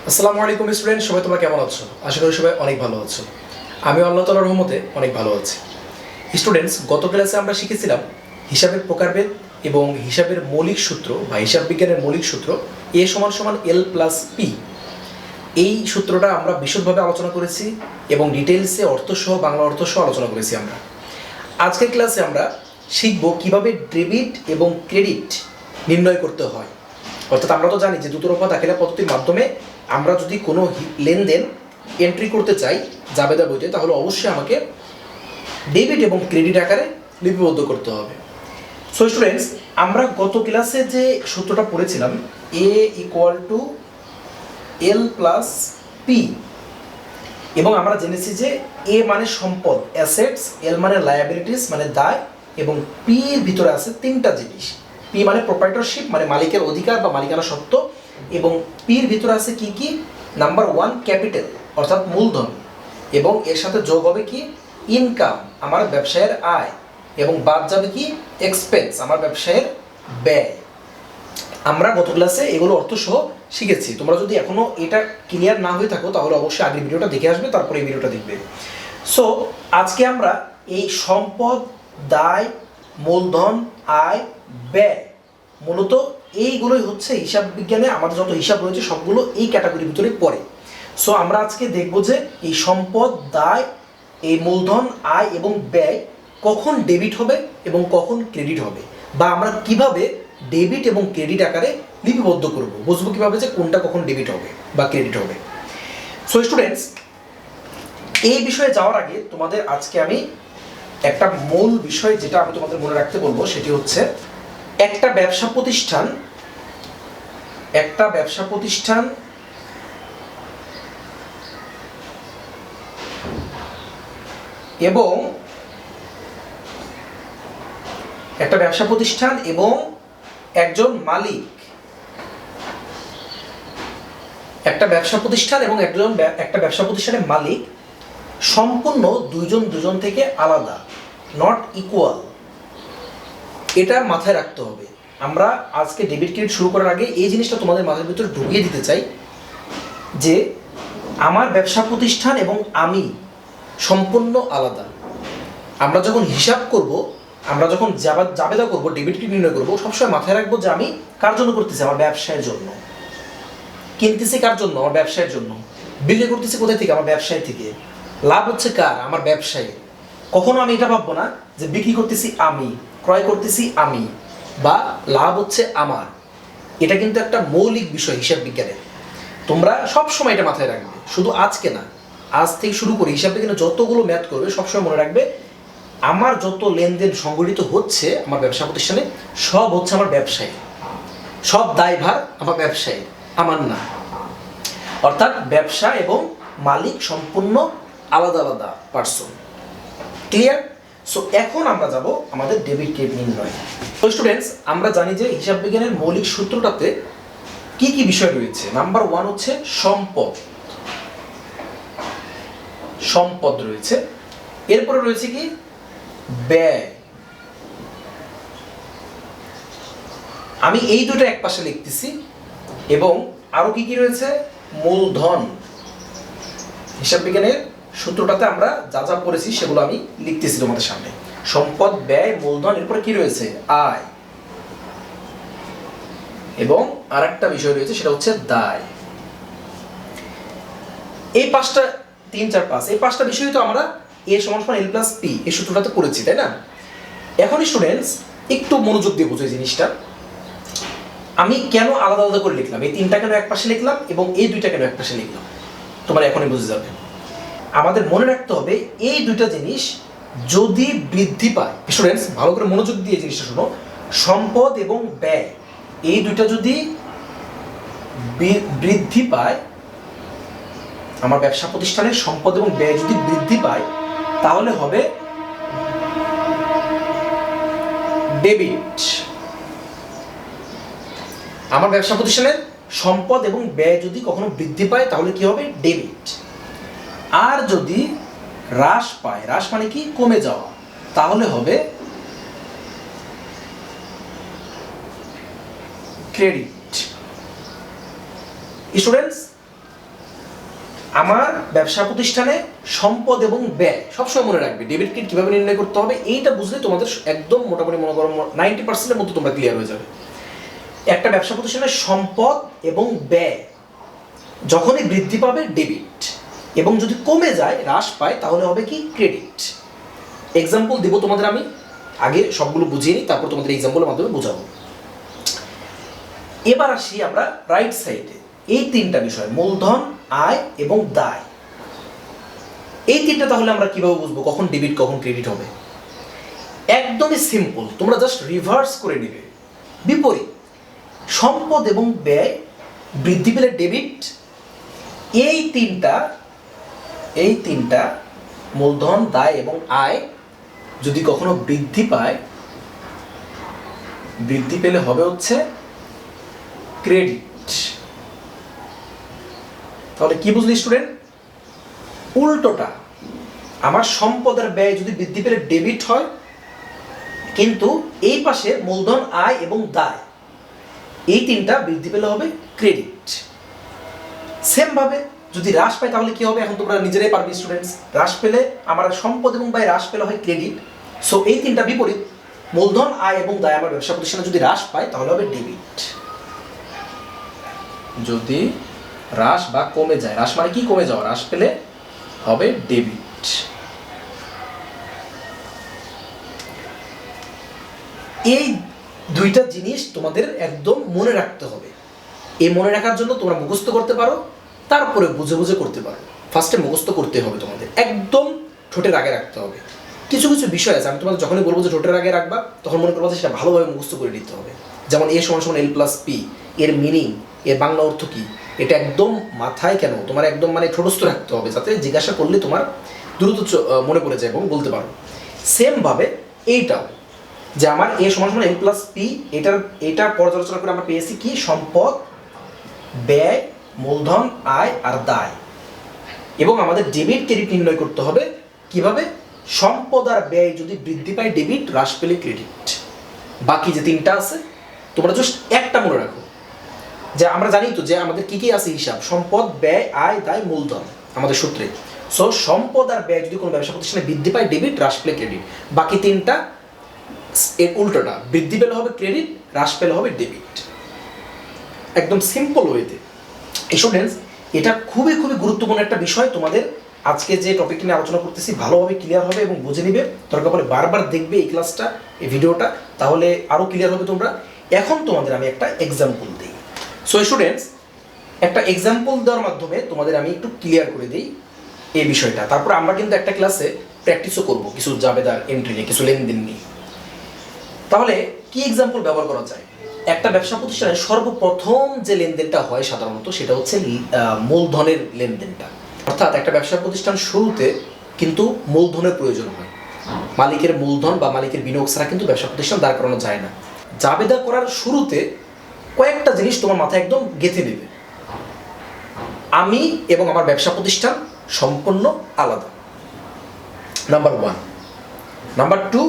আসসালামু আলাইকুম স্টুডেন্ট, সবাই তোমরা কেমন আছো? আশা করি সবাই অনেক ভালো আছো। আমিও আল্লাহ তাআলার রহমতে অনেক ভালো আছি। স্টুডেন্টস, গত ক্লাসে আমরা শিখেছিলাম হিসাবের প্রকারভেদ এবং হিসাবের মৌলিক সূত্র বা হিসাব বিজ্ঞানের মৌলিক সূত্র এ সমান সমান এল প্লাস পি। এই সূত্রটা আমরা বিশদভাবে আলোচনা করেছি এবং ডিটেলসে অর্থসহ বাংলা অর্থসহ আলোচনা করেছি আমরা। আজকের ক্লাসে আমরা শিখব কিভাবে ডেবিট এবং ক্রেডিট নির্ণয় করতে হয়। অর্থাৎ আমরা তো জানি যে দুতরফা দাখিলা পদ্ধতির মাধ্যমে আমরা যদি কোনো লেনদেন এন্ট্রি করতে চাই জাবেদা বইতে, তাহলে অবশ্যই আমাকে ডেবিট এবং ক্রেডিট আকারে লিপিবদ্ধ করতে হবে। সো স্টুডেন্টস, আমরা গত ক্লাসে যে সূত্রটা পড়েছিলাম A equal to L plus P, এবং আমরা জেনেছি যে এ মানে সম্পদ অ্যাসেটস, এল মানে লায়াবিলিটিস মানে দায়, এবং পি এর ভিতরে আছে তিনটা জিনিস। পি মানে প্রোপ্রাইটরশিপ মানে মালিকের অধিকার বা মালিকানা সত্ত্ব, এবং পির ভিতরে আছে কি কি? নাম্বার 1 ক্যাপিটাল অর্থাৎ মূলধন, এবং এর সাথে যোগ হবে কি ইনকাম আমার ব্যবসায়ের আয়, এবং বাদ যাবে কি এক্সপেন্স আমার ব্যবসায়ের ব্যয়। আমরা গত ক্লাসে এগুলো অর্থ সহ শিখেছি। তোমরা যদি এখনো এটা ক্লিয়ার না হয়ে থাকো তাহলে অবশ্যই আগের ভিডিওটা দেখে আসবে, তারপরে এই ভিডিওটা দেখবে। সো আজকে আমরা এই সম্পদ, দায়, মূলধন, আয়, ব্যয়, মূলত এইগুলোই হচ্ছে হিসাব বিজ্ঞানে আমাদের যত হিসাব রয়েছে সবগুলো এই ক্যাটাগরির ভিতরে পড়ে। সো আমরা আজকে দেখব যে এই সম্পদ, দায়, এই মূলধন, আয় এবং ব্যয় কখন ডেবিট হবে এবং কখন ক্রেডিট হবে, বা আমরা কিভাবে ডেবিট এবং ক্রেডিট আকারে লিপিবদ্ধ করব, বুঝবো কিভাবে যে কোনটা কখন ডেবিট হবে বা ক্রেডিট হবে। সো স্টুডেন্টস, এই বিষয়ে যাওয়ার আগে তোমাদের আজকে আমি একটা মূল বিষয় যেটা আমি তোমাদের মনে রাখতে বলবো সেটি হচ্ছে একটা ব্যবসা প্রতিষ্ঠান এবং একজন মালিক, একটা ব্যবসা প্রতিষ্ঠানের মালিক সম্পূর্ণ দুজন থেকে আলাদা, নট ইকুয়াল। এটা মাথায় রাখতে হবে। আমরা আজকে ডেবিট ক্রেডিট শুরু করার আগে এই জিনিসটা তোমাদের মাথার ভিতরে ঢুকিয়ে দিতে চাই যে আমার ব্যবসা প্রতিষ্ঠান এবং আমি সম্পূর্ণ আলাদা। আমরা যখন হিসাব করব, আমরা যখন জাবেদা করব, ডেবিট ক্রেডিট নির্ণয় করবো, সবসময় মাথায় রাখবো যে আমি কার জন্য করতেছি? আমার ব্যবসায়ের জন্য। কিনতেছি কার জন্য? আমার ব্যবসায়ের জন্য। বিক্রি করতেছি কোথায় থেকে? আমার ব্যবসায় থেকে। লাভ হচ্ছে কার? আমার ব্যবসায়ী। কখনো আমি এটা ভাববো না যে বিক্রি করতেছি আমি, ক্রয় করতেছি আমি, বা লাভ হচ্ছে আমার। এটা কিন্তু একটা মৌলিক বিষয় হিসাব বিজ্ঞানের। তোমরা সবসময় এটা মাথায় রাখবে, শুধু আজকে না, আজ থেকে শুরু করে হিসাব বিজ্ঞানে যতগুলো ম্যাথ করবে সবসময় মনে রাখবে আমার যত লেনদেন সংগঠিত হচ্ছে আমার ব্যবসা প্রতিষ্ঠানে সব হচ্ছে আমার ব্যবসায়ী, সব দায়ভার আমার ব্যবসায়ী, আমার না। অর্থাৎ ব্যবসা এবং মালিক সম্পূর্ণ আলাদা আলাদা পার্সন। ক্লিয়ার? সো এখন আমরা যাব আমাদের ডেবিট ক্রেডিট নির্ণয়। তো স্টুডেন্টস, আমরা জানি যে হিসাব বিজ্ঞানের মৌলিক সূত্রটাতে কি কি বিষয় রয়েছে। নাম্বার 1 হচ্ছে সম্পদ রয়েছে। এরপরে রয়েছে কি ব্যয়। আমি এই দুটো এক পাশে লিখতেছি, এবং আরো কি কি রয়েছে? মূলধন। হিসাব বিজ্ঞানের সূত্রটাতে আমরা যা যা পড়েছি সেগুলো আমি লিখতেছি তোমাদের সামনে। সম্পদ, ব্যয়, মূলধন, এরপরে কি রয়েছে? আয়, এবং আরেকটা বিষয় রয়েছে সেটা হচ্ছে দায়। এই পাঁচটা, 3, 4, 5, এই পাঁচটা বিষয় তো আমরা এ সমান সমান এল প্লাস পি এই সূত্রটাতে পড়েছি, তাই না? এখন স্টুডেন্টস একটু মনোযোগ দিয়ে বোঝো এই জিনিসটা। আমি কেন আলাদা আলাদা করে লিখলাম? এই 3টা কেন এক পাশে লিখলাম এবং এই 2টা কেন এক পাশে লিখলাম? তোমরা এখনই বুঝে যাবে। আমাদের মনে রাখতে হবে এই দুইটা জিনিস যদি বৃদ্ধি পায়, স্টুডেন্টস ভালো করে মনোযোগ দিয়ে জিনিসটা শোনো, সম্পদ এবং ব্যয় এই দুইটা যদি বৃদ্ধি পায়, আমার ব্যবসা প্রতিষ্ঠানের সম্পদ এবং ব্যয় যদি বৃদ্ধি পায়, তাহলে হবে ডেবিট। আমার ব্যবসা প্রতিষ্ঠানের সম্পদ এবং ব্যয় যদি কখনো বৃদ্ধি পায় তাহলে কি হবে? ডেবিট। আর যদি হ্রাস পায়, হ্রাস মানে কি? কমে যাওয়া, তাহলে হবে ক্রেডিট। স্টুডেন্টস আমার ব্যবসা প্রতিষ্ঠানে সম্পদ এবং ব্যয় সবসময় মনে রাখবে। ডেবিট ক্রেডিট কীভাবে নির্ণয় করতে হবে এইটা বুঝলে তোমাদের একদম মোটামুটি মনে করো 90% মতো তোমরা ক্লিয়ার হয়ে যাবে। একটা ব্যবসা প্রতিষ্ঠানের সম্পদ এবং ব্যয় যখনই বৃদ্ধি পাবে ডেবিট, এবং যদি কমে যায় হ্রাস পায় তাহলে হবে কি ক্রেডিট। এক্সাম্পল দেবো তোমাদের, আমি আগে সবগুলো বুঝিয়ে নিই, তারপর তোমাদের এক্সাম্পলের মাধ্যমে বোঝাবো। এবার আসি আমরা রাইট সাইডে। এই তিনটা বিষয় মূলধন, আয় এবং দায়, এই তিনটা তাহলে আমরা কিভাবে বুঝবো কখন ডেবিট কখন ক্রেডিট হবে? একদমই সিম্পল, তোমরা জাস্ট রিভার্স করে নেবে, বিপরীত। সম্পদ এবং ব্যয় বৃদ্ধি পেলে ডেবিট, এই তিনটা মূলধন, দায় এবং আয় যদি কখনো বৃদ্ধি পায়, বৃদ্ধি পেলে হবে হচ্ছে ক্রেডিট। তাহলে কি বুঝলি স্টুডেন্ট? উল্টোটা, আমার সম্পদের ব্যয় যদি বৃদ্ধি পেলে ডেবিট হয়, কিন্তু এই পাশে মূলধন, আয় এবং দায় এই তিনটা বৃদ্ধি পেলে হবে ক্রেডিট। সেম ভাবে যদি হ্রাস পায় তাহলে কি হবে? এখন তোমরা নিজেরাই পারবে স্টুডেন্টস। হ্রাস পেলে আমার সম্পদ এবং ব্যয় হ্রাস পেলে হয় ক্রেডিট। সো এই তিনটা বিপরীত, মূলধন, আয় এবং দায় আমার ব্যবসা প্রতিষ্ঠানে যদি হ্রাস পায় তাহলে হবে ডেবিট। যদি হ্রাস বা কমে যায়, হ্রাস মানে কি? কমে যাওয়া, হ্রাস পেলে হবে ডেবিট। এই দুইটা জিনিস তোমাদের একদম মনে রাখতে হবে। এই মনে রাখার জন্য তোমরা মুখস্থ করতে পারো, তারপরে বুঝে বুঝে করতে পারো। ফার্স্টে মুখস্থ করতে হবে, তোমাদের একদম ঠোঁটের আগে রাখতে হবে। কিছু কিছু বিষয় আছে আমি তোমাদের যখনই বলবো যে ঠোঁটের আগে রাখবা, তখন মনে করবো যে সেটা ভালোভাবে মুখস্থ করে নিতে হবে। যেমন এ সমান সমান L+P, এর মিনিং, এর বাংলা অর্থ কি, এটা একদম মাথায় কেন তোমার একদম মানে ঠোঁটস্থ রাখতে হবে, যাতে জিজ্ঞাসা করলে তোমার দ্রুত মনে পড়ে যায় এবং বলতে পারো। সেমভাবে এইটাও, যে আমার এ সমান সমান L+P, এটা পর্যালোচনা করে আমরা পেয়েছি কি? সম্পদ, ব্যয়, মূলধন, আয় আর দায়। এবং আমাদের ডেবিট ক্রেডিট নির্ণয় করতে হবে কিভাবে? সম্পদ আর ব্যয় যদি বৃদ্ধি পায় ডেবিট, হ্রাস পেলে ক্রেডিট। বাকি যে তিনটা আছে তোমরা জাস্ট একটা মনে রাখো, যে আমরা জানি তো যে আমাদের কি কি আছে হিসাব: সম্পদ, ব্যয়, আয়, দায়, মূলধন আমাদের সূত্রে। সো সম্পদ আর ব্যয় যদি কোনো ব্যবসা প্রতিষ্ঠানে বৃদ্ধি পায় ডেবিট, হ্রাস পেলে ক্রেডিট। বাকি তিনটা এর উল্টোটা, বৃদ্ধি পেলে হবে ক্রেডিট, হ্রাস পেলে হবে ডেবিট। একদম সিম্পল ওয়েতে। স্টুডেন্টস, এটা খুবই খুবই গুরুত্বপূর্ণ একটা বিষয়। তোমাদের আজকে যে টপিকটি নিয়ে আলোচনা করতেছি ভালোভাবে ক্লিয়ার হবে এবং বুঝে নিবে। দরকার পড়লে বারবার দেখবে এই ক্লাসটা, এই ভিডিওটা, তাহলে আরও ক্লিয়ার হবে তোমরা। এখন তোমাদের আমি একটা এক্সাম্পল দিই। সো স্টুডেন্টস, একটা এক্সাম্পল দেওয়ার মাধ্যমে তোমাদের আমি একটু ক্লিয়ার করে দিই এই বিষয়টা। তারপর আমরা কিন্তু একটা ক্লাসে প্র্যাকটিসও করব কিছু জাবেদার এন্ট্রি নিয়ে, কিছু লেনদেন নিয়ে। তাহলে কি এক্সাম্পল ব্যবহার করা যায়? একটা ব্যবসা প্রতিষ্ঠানে সর্বপ্রথম যে লেনদেনটা হয় সাধারণত সেটা হচ্ছে মূলধনের লেনদেনটা। অর্থাৎ একটা ব্যবসা প্রতিষ্ঠান শুরুতে কিন্তু মূলধনের প্রয়োজন হয়। মালিকের মূলধন বা মালিকের বিনিয়োগ ছাড়া কিন্তু ব্যবসা প্রতিষ্ঠান দাঁড় করানো যায় না। জাবেদা করার শুরুতে কয়েকটা জিনিস তোমার মাথায় একদম গেঁথে নেবে। আমি এবং আমার ব্যবসা প্রতিষ্ঠান সম্পূর্ণ আলাদা, নাম্বার 1। নাম্বার 2,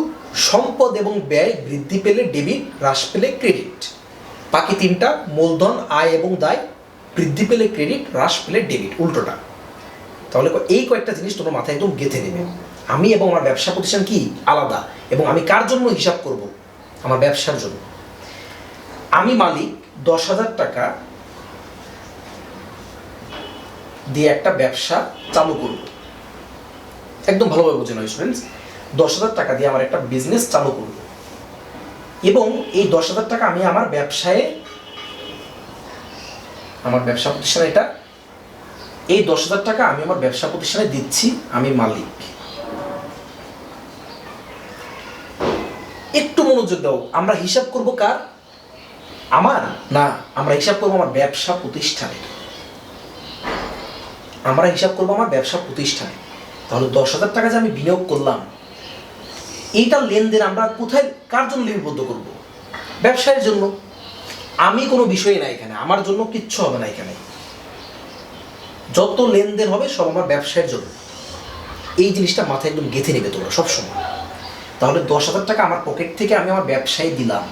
সম্পদ এবং ব্যয় বৃদ্ধি পেলে ডেবিট, হ্রাস পেলে ক্রেডিট। বাকি তিনটা মূলধন, আয় এবং দায় বৃদ্ধি পেলে ক্রেডিট, হ্রাস পেলে ডেবিট, উল্টোটা। তাহলে এই কয়েকটা জিনিস তোমার মাথায় একদম গেঁথে নেবে। আমি এবং আমার ব্যবসা প্রতিষ্ঠান কি আলাদা, এবং আমি কার জন্য হিসাব করব? আমার ব্যবসার জন্য। আমি মালিক 10,000 টাকা দিয়ে একটা ব্যবসা চালু করব। একদম ভালোভাবে বুঝে নাও স্টুডেন্টস, 10,000 টাকা দিয়ে আমার একটা বিজনেস চালু করব, এবং এই 10,000 টাকা আমি আমার ব্যবসায়, আমার ব্যবসা প্রতিষ্ঠানে এটা, এই 10,000 টাকা আমি আমার ব্যবসা প্রতিষ্ঠানে দিচ্ছি, আমি মালিক। একটু মনোযোগ দাও, আমরা হিসাব করব কার? আমার না, আমরা হিসাব করব আমার ব্যবসা প্রতিষ্ঠানে। আমরা হিসাব করব আমার ব্যবসা প্রতিষ্ঠানে। তাহলে 10,000 টাকা যে আমি বিনিয়োগ করলাম, এইটা লেনদেন আমরা কোথায়, কার জন্য লিপিবদ্ধ করব? ব্যবসায়ের জন্য। আমি কোনো বিষয় না এখানে, আমার জন্য কিচ্ছু হবে না এখানে। যত লেনদেন হবে সব আমার ব্যবসায়ের জন্য। এই জিনিসটা মাথায় একদম গেঁথে নেবে তোমরা সবসময়। তাহলে 10,000 টাকা আমার পকেট থেকে আমি আমার ব্যবসায় দিলাম।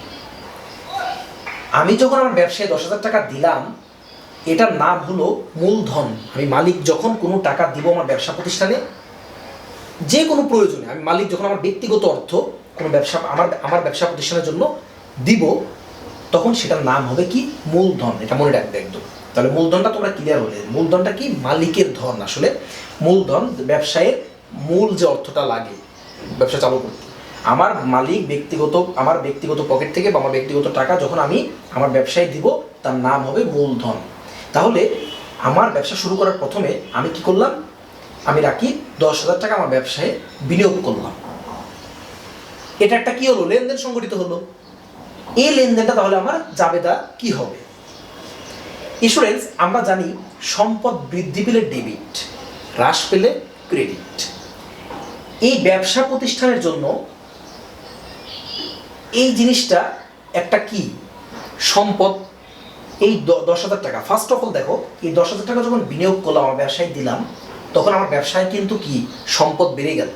আমি যখন আমার ব্যবসায় 10,000 টাকা দিলাম, এটার নাম হলো মূলধন। আমি মালিক যখন কোনো টাকা দিব আমার ব্যবসা প্রতিষ্ঠানে, যে কোনো প্রয়োজনে, আমি মালিক যখন আমার ব্যক্তিগত অর্থ কোনো ব্যবসা আমার ব্যবসা প্রতিষ্ঠানের জন্য দিব, তখন সেটার নাম হবে কি? মূলধন। এটা মনে রাখবে একদম। তাহলে মূলধনটা তোমরা ক্লিয়ার হলে, মূলধনটা কি? মালিকের ধন। আসলে মূলধন ব্যবসায়ের মূল যে অর্থটা লাগে ব্যবসা চালু করতে, আমার মালিক আমার ব্যক্তিগত পকেট থেকে বা আমার ব্যক্তিগত টাকা যখন আমি আমার ব্যবসায় দিব, তার নাম হবে মূলধন। তাহলে আমার ব্যবসা শুরু করার প্রথমে আমি কি করলাম? আমি রাকিব 10,000 টাকা আমার ব্যবসায় বিনিয়োগ করলাম। এটা একটা কি হলো? লেনদেন সংগঠিত হলো। এই লেনদেনটা তাহলে আমার জাবেদা কি হবে? ইন্স্যুরেন্স আমরা জানি সম্পদ বৃদ্ধি পেলে ডেবিট, হ্রাস পেলে ক্রেডিট। এই ব্যবসা প্রতিষ্ঠানের জন্য এই জিনিসটা একটা কি? সম্পদ। এই 10,000 টাকা, ফার্স্ট অফ অল দেখো, এই 10,000 টাকা যখন বিনিয়োগ করলাম, আমার ব্যবসায় দিলাম, তখন আমার ব্যবসায় কিন্তু কি? সম্পদ বেড়ে গেল।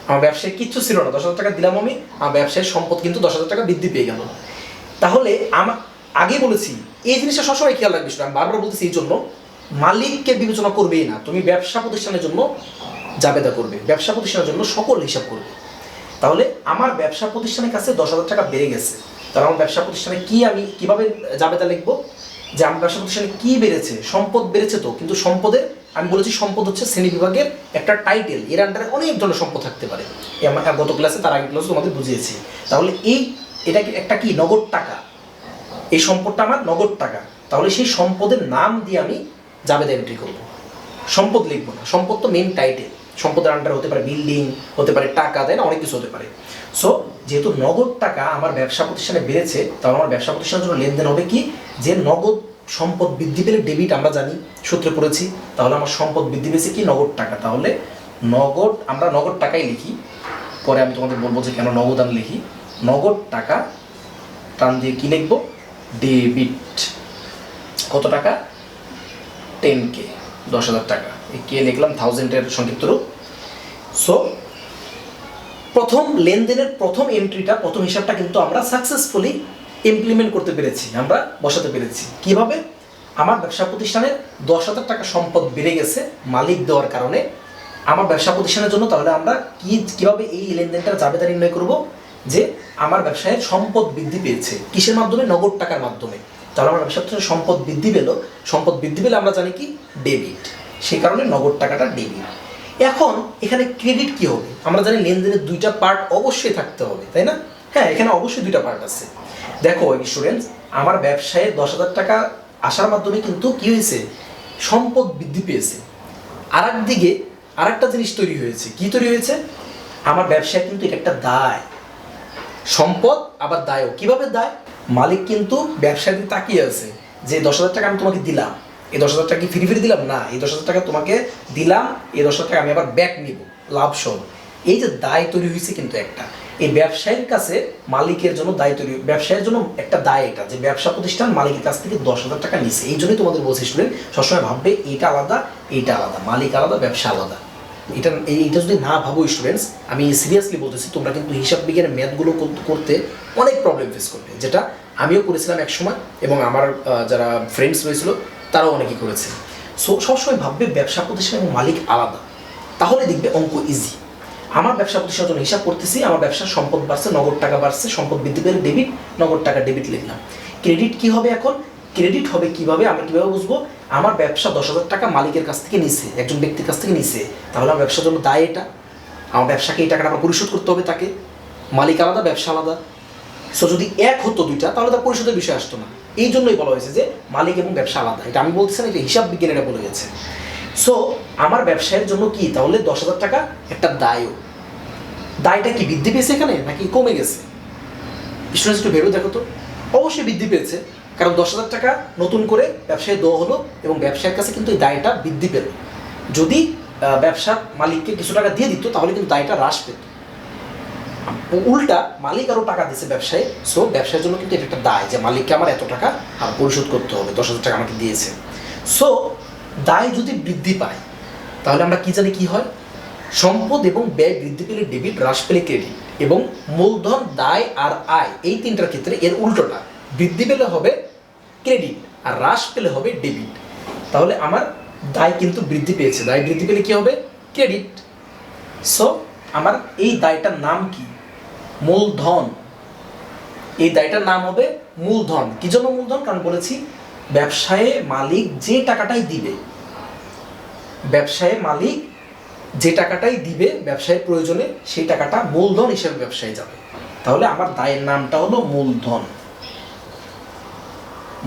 আমার ব্যবসায় কিচ্ছু ছিল না, 10,000 টাকা দিলাম আমি, আমার ব্যবসায়ের সম্পদ কিন্তু 10,000 টাকা বৃদ্ধি পেয়ে গেল। তাহলে আগে বলেছি এই জিনিসটা সবসময় খেয়াল রাখবি। আমি বারবার বলতেছি এই জন্য, মালিককে বিবেচনা করবেই না, তুমি ব্যবসা প্রতিষ্ঠানের জন্য জাবেদা করবে, ব্যবসা প্রতিষ্ঠানের জন্য সকল হিসাব করবে। তাহলে আমার ব্যবসা প্রতিষ্ঠানের কাছে 10,000 টাকা বেড়ে গেছে, তাহলে আমার ব্যবসা প্রতিষ্ঠানে কি, আমি কিভাবে জাবেদা লিখবো? যে আমার ব্যবসা প্রতিষ্ঠানে কি বেড়েছে? সম্পদ বেড়েছে। তো কিন্তু সম্পদের আমি বলেছি সম্পদ হচ্ছে শ্রেণী বিভাগের একটা টাইটেল, এর আন্ডারে অনেক ধরনের সম্পদ থাকতে পারে। আমার গত ক্লাসে, তার আগের ক্লাসে তোমাদের বুঝিয়েছি। তাহলে এটা একটা কি? নগদ টাকা। এই সম্পদটা আমার নগদ টাকা। তাহলে সেই সম্পদের নাম দিয়ে আমি জাবেদা এন্ট্রি করবো, সম্পদ লিখবো না। সম্পদ তো মেইন টাইটেল, সম্পদের আন্ডারে হতে পারে বিল্ডিং, হতে পারে টাকা, তাই না? অনেক কিছু হতে পারে। সো যেহেতু নগদ টাকা আমার ব্যবসা প্রতিষ্ঠানে বেড়েছে, তাহলে আমার ব্যবসা প্রতিষ্ঠানের জন্য লেনদেন হবে কি? যে নগদ সম্পদ বৃদ্ধি পেলে ডেবিট, আমরা জানি, সূত্রে পড়েছি। তাহলে আমার সম্পদ বৃদ্ধি পেয়েছে কি? নগদ টাকা। তাহলে নগদ, আমরা নগদ টাকাই লিখি, পরে আমি তোমাদের বলবো যে কেন নগদ আমি লিখি। নগদ টাকা টান দিয়ে কি লিখবো? ডেবিট। কত টাকা? 10K, 10,000 টাকা। এই কে লিখলাম 1000-এর সংক্ষিপ্ত রূপ। সো প্রথম লেনদেনের প্রথম এন্ট্রিটা, প্রথম হিসাবটা কিন্তু আমরা সাকসেসফুলি ইমপ্লিমেন্ট করতে পেরেছি, আমরা বসাতে পেরেছি। কিভাবে? আমার ব্যবসা প্রতিষ্ঠানের 10,000 টাকা সম্পদ বেড়ে গেছে মালিক দেওয়ার কারণে আমার ব্যবসা প্রতিষ্ঠানের জন্য। তাহলে আমরা কিভাবে এই লেনদেনটার জাবেদা নির্ণয় করব? যে আমার ব্যবসায়ের সম্পদ বৃদ্ধি পেয়েছে কিসের মাধ্যমে? নগদ টাকার মাধ্যমে। তাহলে আমার ব্যবসা প্রতিষ্ঠানের সম্পদ বৃদ্ধি পেল, সম্পদ বৃদ্ধি পেলে আমরা জানি কি? ডেবিট। সেই কারণে নগদ টাকাটা ডেবিট। এখন এখানে ক্রেডিট কি হবে? আমরা জানি লেনদেনের দুইটা পার্ট অবশ্যই থাকতে হবে, তাই না? হ্যাঁ, এখানে অবশ্যই দুইটা পার্ট আছে। দেখো স্টুডেন্টস, আমার ব্যবসায় 10,000 টাকা আসার মাধ্যমে কিন্তু কি হয়েছে? সম্পদ বৃদ্ধি পেয়েছে। আর একদিকে আরেকটা জিনিস তৈরি হয়েছে। কি তৈরি হয়েছে? আমার ব্যবসায় কিন্তু এটা একটা দায়, সম্পদ আবার দায়ও। কিভাবে দায়? মালিক কিন্তু ব্যবসায় তাকিয়ে আছে যে 10,000 টাকা আমি তোমাকে দিলাম, এই 10,000 টাকা কি ফ্রি দিলাম না, এই 10,000 টাকা তোমাকে দিলাম, এই 10,000 টাকা আমি আবার ব্যাক নিব লাভ সহ। এই যে দায় তৈরি হয়েছে কিন্তু একটা, এই ব্যবসায়ীর কাছে মালিকের জন্য দায় তৈরি, ব্যবসায়ের জন্য একটা দায় এটা, যে ব্যবসা প্রতিষ্ঠান মালিকের কাছ থেকে 10,000 টাকা নিছে। এই জন্যই তোমাদের বলছি স্টুডেন্ট, সবসময় ভাববে এইটা আলাদা, এইটা আলাদা, মালিক আলাদা, ব্যবসা আলাদা। এইটা যদি না ভাবো স্টুডেন্টস, আমি সিরিয়াসলি বলতেছি, তোমরা কিন্তু হিসাব বিজ্ঞানের ম্যাথগুলো করতে অনেক প্রবলেম ফেস করবে, যেটা আমিও করেছিলাম এক সময়, এবং আমার যারা ফ্রেন্ডস রয়েছিল তারাও অনেকেই করেছে। সো সবসময় ভাববে ব্যবসা প্রতিষ্ঠান এবং মালিক আলাদা, তাহলে দেখবে অঙ্ক ইজি। আমার ব্যবসা প্রতিষ্ঠানের জন্য হিসাব করতেছি, আমার ব্যবসার সম্পদ বাড়ছে, নগদ টাকা বাড়ছে, সম্পদ বৃদ্ধি পেলে ডেবিট, নগদ টাকা ডেবিট লিখলাম। ক্রেডিট কি হবে এখন? ক্রেডিট হবে কিভাবে? আমি কিভাবে বুঝবো? আমার ব্যবসা 10,000 টাকা মালিকের কাছ থেকে নিছে, একজন ব্যক্তির কাছ থেকে নিছে, তাহলে আমার ব্যবসার জন্য দায় এটা, আমার ব্যবসাকে এই টাকাটা আমার পরিশোধ করতে হবে তাকে। মালিক আলাদা, ব্যবসা আলাদা। সো যদি এক হতো দুইটা, তাহলে তার পরিশোধের বিষয় আসতো না। এই জন্যই বলা হয়েছে যে মালিক এবং ব্যবসা আলাদা। এটা আমি বলতেছি না, এটা হিসাব বিজ্ঞান এটা বলে গেছে। সো আমার ব্যবসায়ের জন্য কি তাহলে 10,000 টাকা একটা দায়ও। দায়টা কি বৃদ্ধি পেয়েছে এখানে নাকি কমে গেছে? স্টুডেন্টস একটু ভেবে দেখো তো। অবশ্যই বৃদ্ধি পেয়েছে, কারণ 10,000 টাকা নতুন করে ব্যবসায় দেওয়া হলো এবং ব্যবসায়ের কাছে কিন্তু এই দায়টা বৃদ্ধি পেল। যদি ব্যবসা মালিককে কিছু টাকা দিয়ে দিত, তাহলে কিন্তু দায়টা হ্রাস পেত। উল্টা মালিক আরও টাকা দিচ্ছে ব্যবসায়, সো ব্যবসার জন্য কিন্তু এটা একটা দায় যে মালিককে আমার এত টাকা আর পরিশোধ করতে হবে, 10,000 টাকা আমাকে দিয়েছে। সো দায় যদি বৃদ্ধি পায়, তাহলে আমরা কি জানি কি হয়? সম্পদ এবং ব্যয় বৃদ্ধি পেলে ডেবিট, হ্রাস পেলে ক্রেডিট, এবং মূলধন, দায় আর আয়, এই তিনটার ক্ষেত্রে এর উল্টোটা, বৃদ্ধি পেলে হবে ক্রেডিট আর হ্রাস পেলে হবে ডেবিট। তাহলে আমার দায় কিন্তু বৃদ্ধি পেয়েছে, দায় বৃদ্ধি পেলে কি হবে? ক্রেডিট। সো আমার এই দায়টার নাম কি? মূলধন। এই দায়টার নাম হবে মূলধন। কি জন্য মূলধন? কারণ বলেছি ব্যবসায়ে মালিক যে টাকাটাই দিবে, ব্যবসায়ে মালিক যে টাকাটাই দিবে ব্যবসায়ের প্রয়োজনে, সেই টাকাটা মূলধন হিসেবে ব্যবসায় যাবে। তাহলে আমার দায়ের নামটা হলো মূলধন।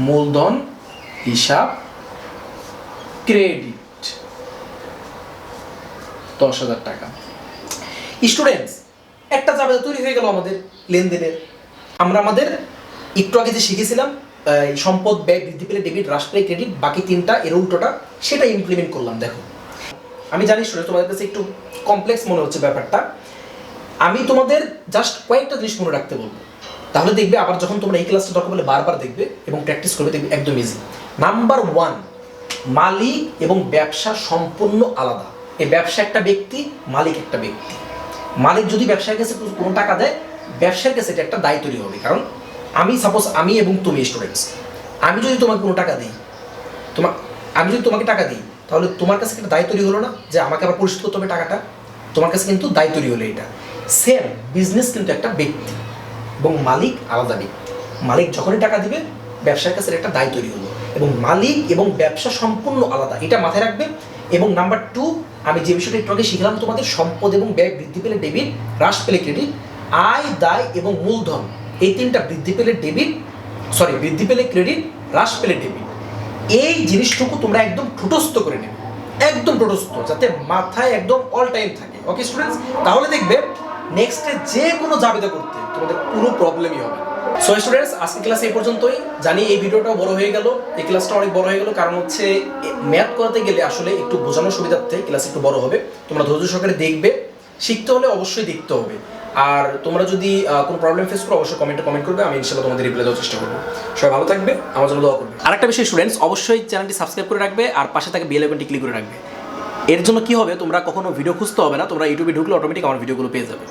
মূলধন হিসাব ক্রেডিট 10,000 টাকা। স্টুডেন্টস, একটা জাবেদা তৈরি হয়ে গেল আমাদের লেনদেনের। আমরা আমাদের একটু আগে যে শিখেছিলাম সম্পদ ব্যয় বৃদ্ধি পেলে ডেবিট, হ্রাস পেলে ক্রেডিট, বাকি তিনটা এর উল্টোটা, সেটা ইমপ্লিমেন্ট করলাম। দেখো, আমি জানি স্টুডেন্ট তোমাদের কাছে একটু কমপ্লেক্স মনে হচ্ছে ব্যাপারটা। আমি তোমাদের জাস্ট কয়েকটা জিনিস মনে রাখতে বলবো, তাহলে দেখবে আবার যখন তোমরা এই ক্লাসটা দরকার বলে বারবার দেখবে এবং প্র্যাকটিস করবে, দেখবে একদম ইজি। নাম্বার 1, মালিক এবং ব্যবসা সম্পূর্ণ আলাদা। এই ব্যবসা একটা ব্যক্তি, মালিক একটা ব্যক্তি। মালিক যদি ব্যবসার কাছে কোনো টাকা দেয়, ব্যবসার কাছে এটা একটা দায় তৈরি হবে। কারণ আমি সাপোজ আমি এবং তুমি স্টুডেন্টস, আমি যদি তোমাকে কোনো টাকা দিই, আমি যদি তোমাকে টাকা দিই, তাহলে তোমার কাছে একটা দায় তৈরি হলো না যে আমাকে আবার পরিশোধ করতে হবে টাকাটা? তোমার কাছে কিন্তু দায় তৈরি হলো। এটা সেম বিজনেস কিন্তু একটা ব্যক্তি এবং মালিক আলাদা ব্যক্তি। মালিক যখনই টাকা দিবে, ব্যবসার কাছে একটা দায় তৈরি হলো, এবং মালিক এবং ব্যবসা সম্পূর্ণ আলাদা, এটা মাথায় রাখবে। এবং নাম্বার 2, আমি যে বিষয়টা একটু আগে শিখলাম তোমাদের, সম্পদ এবং ব্যয় বৃদ্ধি পেলে ডেবিট, হ্রাস পেলে ক্রেডিট, আয়, দায় এবং মূলধন, এই তিনটা বৃদ্ধি পেলে বৃদ্ধি পেলে ক্রেডিট, হ্রাস পেলে ডেবিট। এই জিনিসটুকু তোমরা একদম ঠুটস্থ করে নেবে, একদম ঠুটস্থ, যাতে মাথায় একদম অল টাইম থাকে। ওকে স্টুডেন্টস, তাহলে দেখবে নেক্সটে যে কোনো জাবেদা করতে তোমাদের কোনো প্রবলেমই হবে না। সো স্টুডেন্টস, আজকে ক্লাস এই পর্যন্তই। জানি এই ভিডিওটাও বড় হয়ে গেল, এই ক্লাসটা অনেক বড় হয়ে গেল, কারণ হচ্ছে ম্যাথ করাতে গেলে আসলে একটু বোঝানোর সুবিধার্থে ক্লাস একটু বড় হবে। তোমরা ধৈর্য সহকারে দেখবে, শিখতে হলে অবশ্যই দেখতে হবে। আর তোমরা যদি কোনো প্রবলেম ফেস করো, অবশ্যই কমেন্ট করবে, আমি ইনশাআল্লাহ তোমাদের রিপ্লাই দেওয়ার চেষ্টা করবো। সবাই ভালো থাকবে, আমার জন্য দোয়া করবে। আরেকটা বিষয় স্টুডেন্টস, অবশ্যই চ্যানেলটি সাবস্ক্রাইব করে রাখবে আর পাশে থাকা বেল আইকনটি ক্লিক করে রাখবে। এর জন্য কি হবে, তোমরা কখনো ভিডিও খুঁজতে হবে না, তোমরা ইউটিউবে ঢুকলে অটোমেটিক আমার ভিডিওগুলো পেয়ে যাবে।